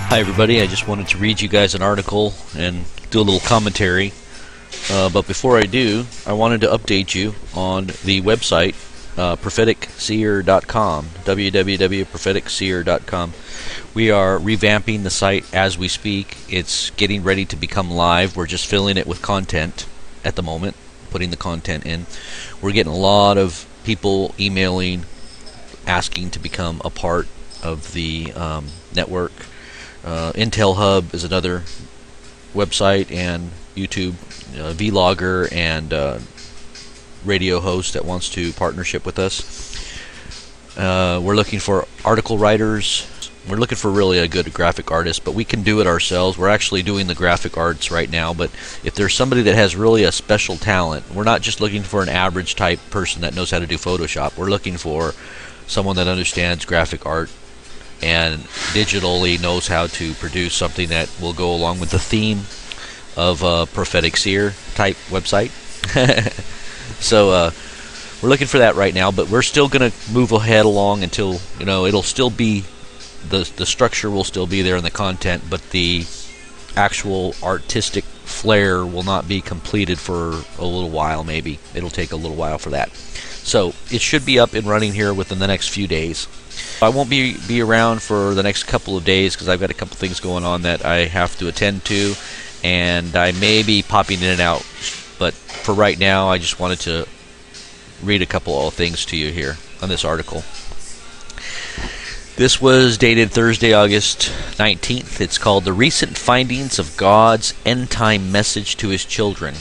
Hi everybody, I just wanted to read you guys an article and do a little commentary. But before I do, I wanted to update you on the website, propheticseer.com, www.propheticseer.com. We are revamping the site as we speak. It's getting ready to become live. We're just filling it with content at the moment, putting the content in. We're getting a lot of people emailing, asking to become a part of the network. Intel Hub is another website and YouTube vlogger and radio host that wants to partnership with us. We're looking for article writers. We're looking for really a good graphic artist, but we can do it ourselves. We're actually doing the graphic arts right now, but if there's somebody that has really a special talent, we're not just looking for an average type person that knows how to do Photoshop. We're looking for someone that understands graphic art and digitally knows how to produce something that will go along with the theme of a Prophetic Seer type website. So we're looking for that right now, but we're still going to move ahead along until, it'll still be, the structure will still be there in the content, but the actual artistic flair will not be completed for a little while. Maybe it'll take a little while for that. So it should be up and running here within the next few days. I won't be around for the next couple of days because I've got a couple things going on that I have to attend to, and I may be popping in and out. But for right now, I just wanted to read a couple of things to you here on this article. This was dated Thursday, August 19th. It's called "The Recent Findings of God's End Time Message to His Children."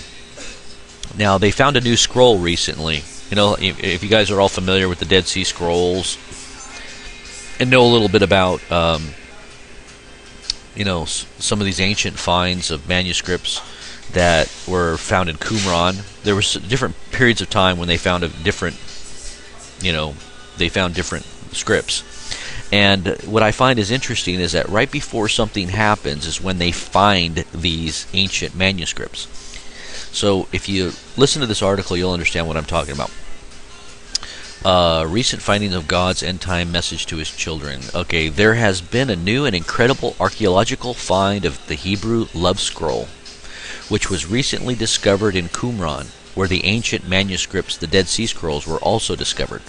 Now, they found a new scroll recently. If you guys are all familiar with the Dead Sea Scrolls and know a little bit about, some of these ancient finds of manuscripts that were found in Qumran, there were different periods of time when they found different scripts. And what I find is interesting is that right before something happens is when they find these ancient manuscripts. So if you listen to this article, you'll understand what I'm talking about. Recent findings of God's end-time message to His children. Okay, there has been a new and incredible archaeological find of the Hebrew Love Scroll, which was recently discovered in Qumran, where the ancient manuscripts, the Dead Sea Scrolls, were also discovered.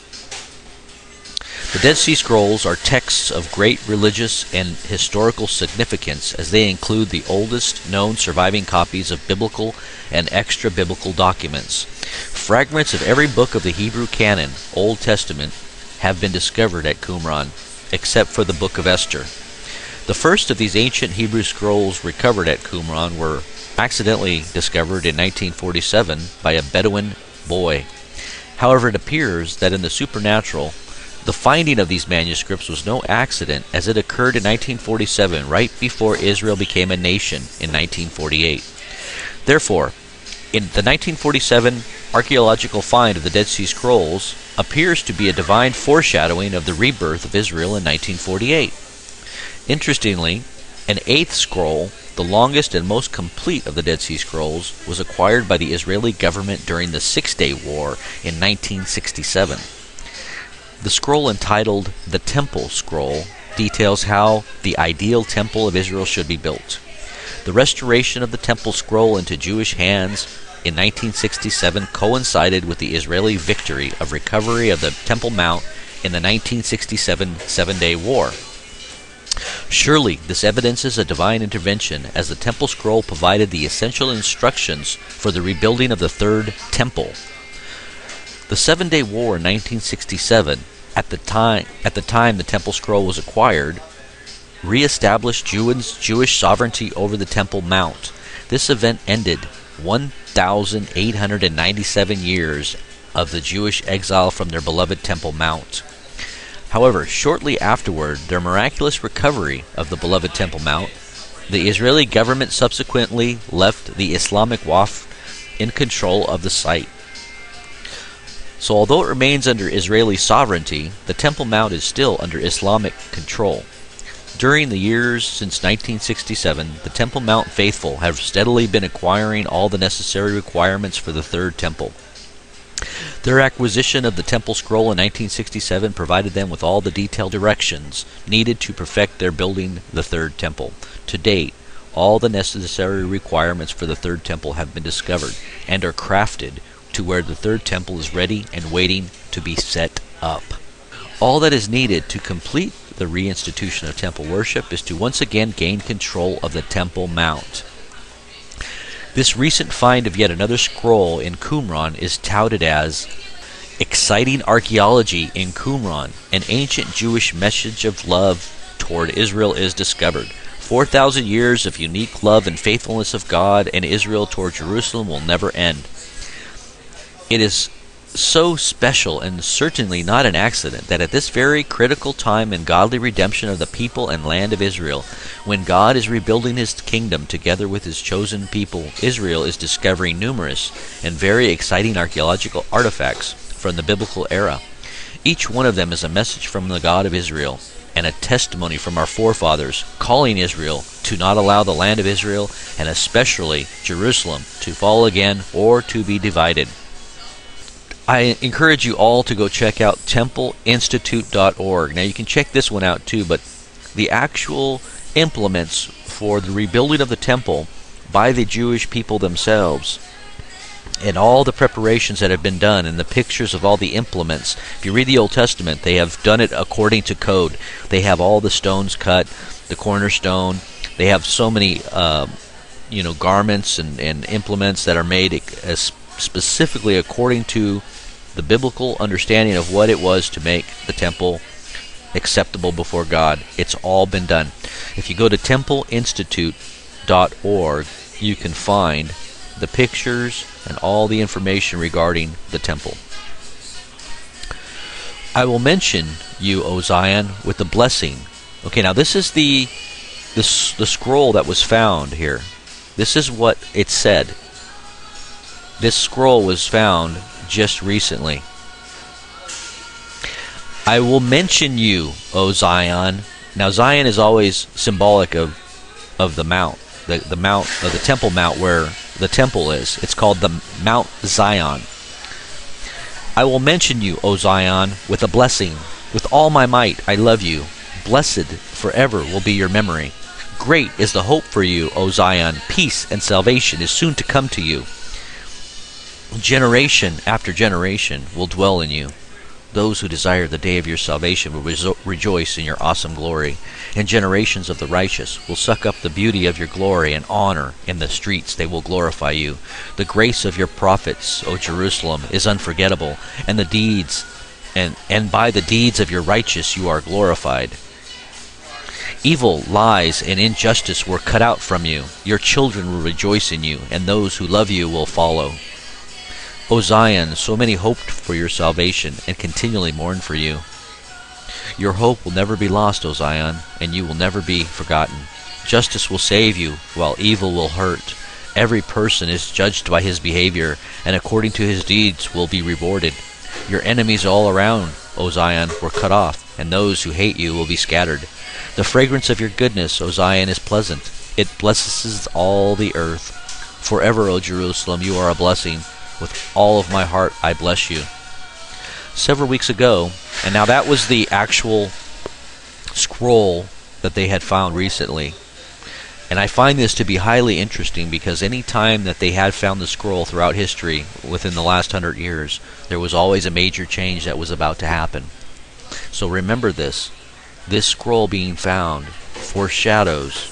The Dead Sea Scrolls are texts of great religious and historical significance, as they include the oldest known surviving copies of biblical and extra-biblical documents. Fragments of every book of the Hebrew canon, Old Testament, have been discovered at Qumran, except for the Book of Esther. The first of these ancient Hebrew scrolls recovered at Qumran were accidentally discovered in 1947 by a Bedouin boy. However, it appears that in the supernatural, the finding of these manuscripts was no accident, as it occurred in 1947, right before Israel became a nation in 1948. Therefore, in the 1947 archaeological find of the Dead Sea Scrolls appears to be a divine foreshadowing of the rebirth of Israel in 1948. Interestingly, an eighth scroll, the longest and most complete of the Dead Sea Scrolls, was acquired by the Israeli government during the Six-Day War in 1967. The scroll, entitled the Temple Scroll, details how the ideal temple of Israel should be built. The restoration of the Temple Scroll into Jewish hands in 1967 coincided with the Israeli victory of recovery of the Temple Mount in the 1967 Seven-Day War. Surely this evidences a divine intervention, as the Temple Scroll provided the essential instructions for the rebuilding of the Third Temple. The Seven-Day War in 1967, at the time the Temple Scroll was acquired, re-established Jewish sovereignty over the Temple Mount. This event ended 1,897 years of the Jewish exile from their beloved Temple Mount. However, shortly afterward, their miraculous recovery of the beloved Temple Mount, the Israeli government subsequently left the Islamic Waqf in control of the site. So although it remains under Israeli sovereignty, the Temple Mount is still under Islamic control. During the years since 1967, the Temple Mount faithful have steadily been acquiring all the necessary requirements for the Third Temple. Their acquisition of the temple scroll in 1967 provided them with all the detailed directions needed to perfect their building the third temple. To date, all the necessary requirements for the third temple have been discovered and are crafted to where the third temple is ready and waiting to be set up. All that is needed to complete the reinstitution of temple worship is to once again gain control of the Temple Mount. This recent find of yet another scroll in Qumran is touted as exciting archaeology in Qumran. An ancient Jewish message of love toward Israel is discovered. 4,000 years of unique love and faithfulness of God and Israel toward Jerusalem will never end. It is so special and certainly not an accident that at this very critical time in godly redemption of the people and land of Israel, when God is rebuilding his kingdom together with his chosen people, Israel is discovering numerous and very exciting archaeological artifacts from the biblical era. Each one of them is a message from the God of Israel and a testimony from our forefathers calling Israel to not allow the land of Israel and especially Jerusalem to fall again or to be divided. I encourage you all to go check out templeinstitute.org. Now you can check this one out too, but the actual implements for the rebuilding of the temple by the Jewish people themselves and all the preparations that have been done and the pictures of all the implements. If you read the Old Testament, they have done it according to code. They have all the stones cut, the cornerstone. They have so many garments and implements that are made as specifically according to the biblical understanding of what it was to make the temple acceptable before God. It's all been done. If you go to templeinstitute.org, you can find the pictures and all the information regarding the temple. I will mention you, O Zion, with the blessing. Okay, now this is the scroll that was found here. This is what it said. This scroll was found just recently. I will mention you, O Zion. Now Zion is always symbolic of the mount, the mount of the Temple Mount where the temple is. It's called the Mount Zion. I will mention you, O Zion, with a blessing. With all my might I love you. Blessed forever will be your memory. Great is the hope for you, O Zion. Peace and salvation is soon to come to you. Generation after generation will dwell in you. Those who desire the day of your salvation will rejoice in your awesome glory, and generations of the righteous will suck up the beauty of your glory and honor. In the streets they will glorify you. The grace of your prophets, O Jerusalem, is unforgettable, and by the deeds of your righteous you are glorified. Evil, lies, and injustice were cut out from you. Your children will rejoice in you, and those who love you will follow. O Zion, so many hoped for your salvation and continually mourn for you. Your hope will never be lost, O Zion, and you will never be forgotten. Justice will save you, while evil will hurt. Every person is judged by his behavior, and according to his deeds will be rewarded. Your enemies all around, O Zion, were cut off, and those who hate you will be scattered. The fragrance of your goodness, O Zion, is pleasant. It blesses all the earth. Forever, O Jerusalem, you are a blessing. With all of my heart, I bless you. Several weeks ago, and now that was the actual scroll that they had found recently. And I find this to be highly interesting because any time that they had found the scroll throughout history within the last 100 years, there was always a major change that was about to happen. So remember this. This scroll being found foreshadows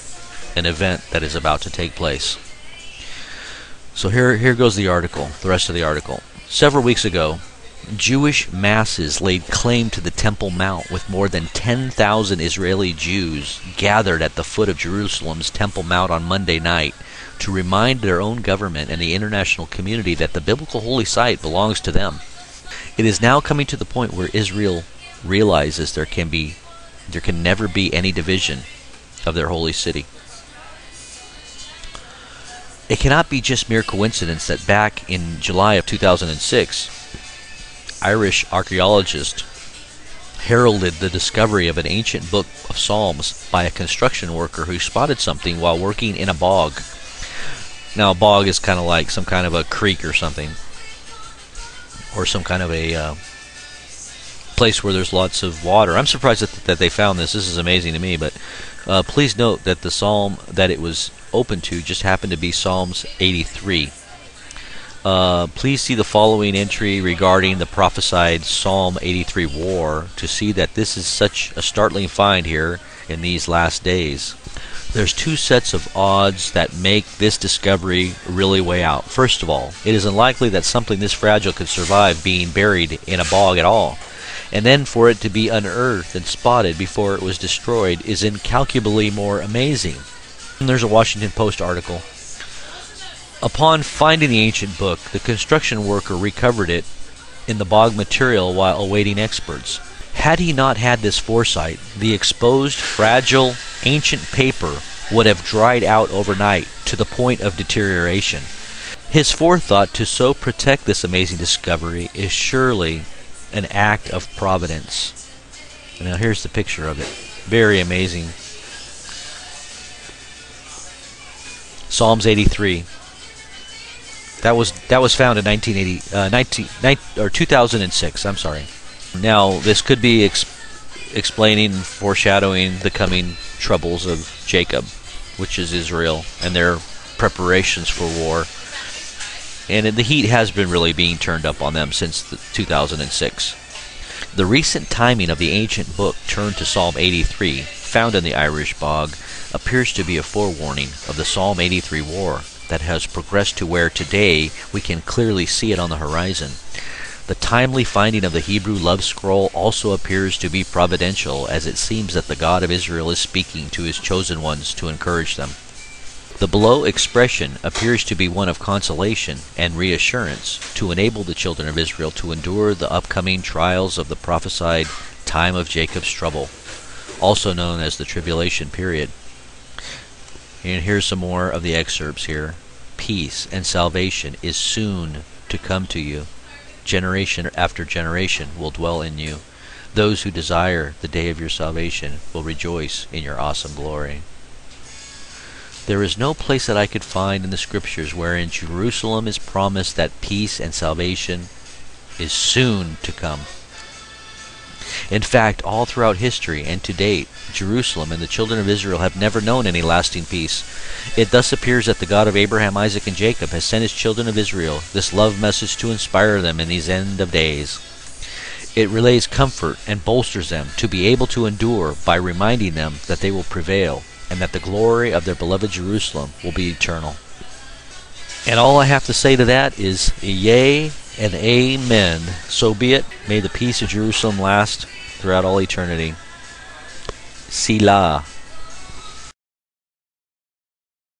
an event that is about to take place. So here goes the article, the rest of the article. Several weeks ago, Jewish masses laid claim to the Temple Mount with more than 10,000 Israeli Jews gathered at the foot of Jerusalem's Temple Mount on Monday night to remind their own government and the international community that the biblical holy site belongs to them. It is now coming to the point where Israel realizes there can never be any division of their holy city. It cannot be just mere coincidence that back in July of 2006, Irish archaeologists heralded the discovery of an ancient book of Psalms by a construction worker who spotted something while working in a bog. Now, a bog is kind of like some kind of a creek or something, or some kind of a place where there's lots of water. I'm surprised that they found this. This is amazing to me. But please note that the psalm that it was open to just happened to be Psalms 83. Please see the following entry regarding the prophesied Psalm 83 war to see that this is such a startling find here in these last days. There's two sets of odds that make this discovery really way out. First of all, it is unlikely that something this fragile could survive being buried in a bog at all. And then for it to be unearthed and spotted before it was destroyed is incalculably more amazing. And there's a Washington Post article. Upon finding the ancient book, the construction worker recovered it in the bog material while awaiting experts. Had he not had this foresight, the exposed, fragile, ancient paper would have dried out overnight to the point of deterioration. His forethought to so protect this amazing discovery is surely an act of providence. Now here's the picture of it. Very amazing. Psalms 83. That was found in 2006. I'm sorry. Now this could be explaining, foreshadowing the coming troubles of Jacob, which is Israel, and their preparations for war. And the heat has been really being turned up on them since 2006. The recent timing of the ancient book turned to Psalm 83, found in the Irish bog, appears to be a forewarning of the Psalm 83 war that has progressed to where today we can clearly see it on the horizon. The timely finding of the Hebrew love scroll also appears to be providential, as it seems that the God of Israel is speaking to his chosen ones to encourage them. The below expression appears to be one of consolation and reassurance to enable the children of Israel to endure the upcoming trials of the prophesied time of Jacob's trouble, also known as the tribulation period. And here's some more of the excerpts here. Peace and salvation is soon to come to you. Generation after generation will dwell in you. Those who desire the day of your salvation will rejoice in your awesome glory. There is no place that I could find in the Scriptures wherein Jerusalem is promised that peace and salvation is soon to come. In fact, all throughout history and to date, Jerusalem and the children of Israel have never known any lasting peace. It thus appears that the God of Abraham, Isaac, and Jacob has sent his children of Israel this love message to inspire them in these end of days. It relays comfort and bolsters them to be able to endure by reminding them that they will prevail and that the glory of their beloved Jerusalem will be eternal. And all I have to say to that is, yea and amen. So be it. May the peace of Jerusalem last throughout all eternity. Selah.